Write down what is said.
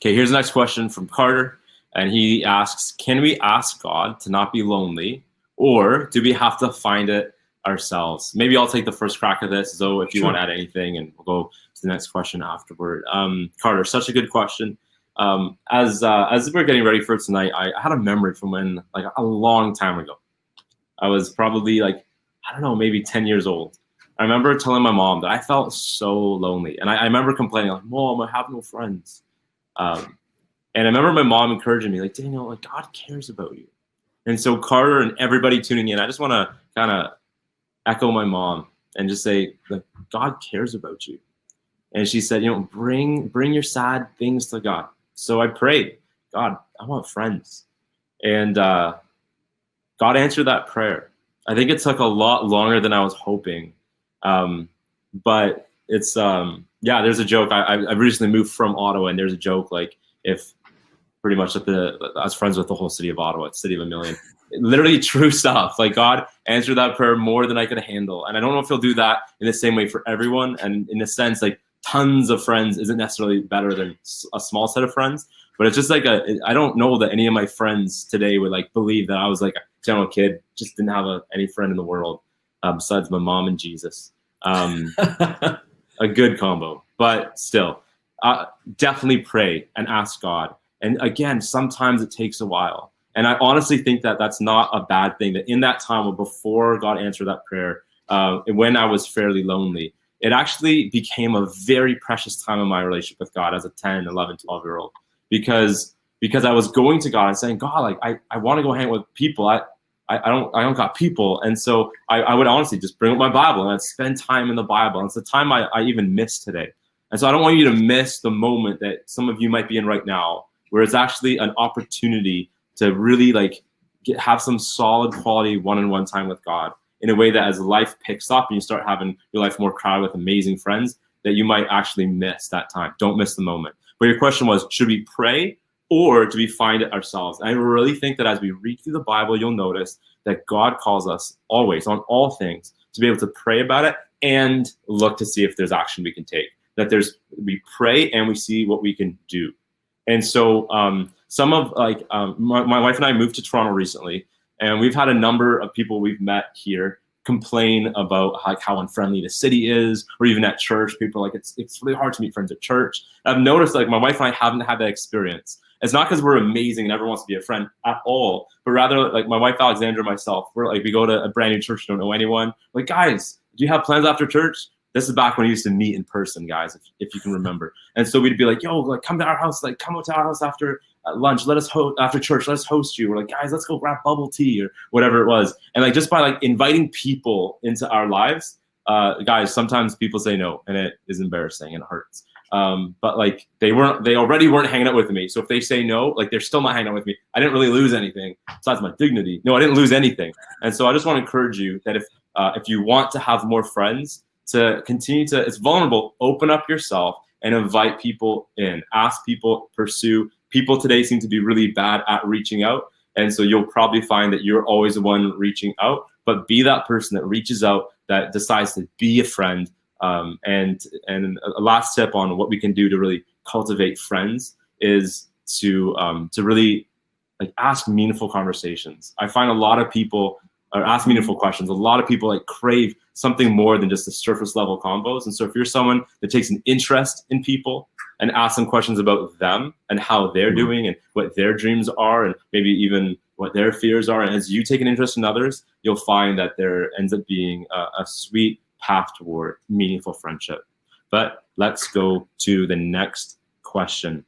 Okay, here's the next question from Carter. And he asks, can we ask God to not be lonely, or do we have to find it ourselves? Maybe I'll take the first crack at this, so if you want to add anything, and we'll go to the next question afterward. Carter, such a good question. As we're getting ready for tonight, I had a memory from when, like a long time ago, I was probably like, I don't know, maybe 10 years old. I remember telling my mom that I felt so lonely. And I remember complaining, like, Mom, I have no friends. And I remember my mom encouraging me, like, Daniel, like, God cares about you. And so Carter and everybody tuning in, I just want to kind of echo my mom and just say, like, God cares about you. And she said, bring your sad things to God. So I prayed, God, I want friends. And God answered that prayer. I think it took a lot longer than I was hoping. But it's, there's a joke. I recently moved from Ottawa, and there's a joke, like, if pretty much I was friends with the whole city of Ottawa, it's city of a million. Literally true stuff. Like, God answered that prayer more than I could handle. And I don't know if he'll do that in the same way for everyone. And in a sense, like, tons of friends isn't necessarily better than a small set of friends. But it's just like I don't know that any of my friends today would like believe that I was like a general kid, just didn't have any friend in the world besides my mom and Jesus. A good combo. But still, definitely pray and ask God. And again, sometimes it takes a while. And I honestly think that that's not a bad thing, that in that time before God answered that prayer, when I was fairly lonely, it actually became a very precious time in my relationship with God as a 10, 11, 12-year-old. Because I was going to God and saying, God, like, I want to go hang with people. I don't got people. And so I would honestly just bring up my Bible and I'd spend time in the Bible. And it's the time I even miss today. And so I don't want you to miss the moment that some of you might be in right now, where it's actually an opportunity to really like have some solid quality one-on-one time with God in a way that as life picks up and you start having your life more crowded with amazing friends, that you might actually miss that time. Don't miss the moment. But your question was, should we pray or do we find it ourselves? And I really think that as we read through the Bible, you'll notice that God calls us always on all things to be able to pray about it and look to see if there's action we can take. That we pray and we see what we can do. And so some of my wife and I moved to Toronto recently, and we've had a number of people we've met here complain about how unfriendly the city is, or even at church. People are like, it's really hard to meet friends at church. I've noticed like my wife and I haven't had that experience. It's not because we're amazing and everyone wants to be a friend at all, but rather like my wife Alexandra and myself, we're like, we go to a brand new church, don't know anyone. Like, guys, do you have plans after church? This is back when we used to meet in person, guys, if you can remember. And so we'd be like, yo, like, come to our house, like, come out to our house after lunch. After church, let's host you. We're like, guys, let's go grab bubble tea or whatever it was. And like, just by like inviting people into our lives, guys, sometimes people say no, and it is embarrassing and it hurts. But like, they already weren't hanging out with me. So if they say no, like, they're still not hanging out with me. I didn't really lose anything besides my dignity. No, I didn't lose anything. And so I just want to encourage you that if you want to have more friends, to continue to, it's vulnerable, open up yourself and invite people in, ask people, pursue. People today seem to be really bad at reaching out. And so you'll probably find that you're always the one reaching out, but be that person that reaches out, that decides to be a friend. And a last tip on what we can do to really cultivate friends is to really like ask meaningful conversations. I find a lot of people ask meaningful questions. A lot of people like crave something more than just the surface level combos. And so if you're someone that takes an interest in people and asks them questions about them and how they're doing and what their dreams are and maybe even what their fears are, and as you take an interest in others, you'll find that there ends up being a sweet path toward meaningful friendship. But let's go to the next question.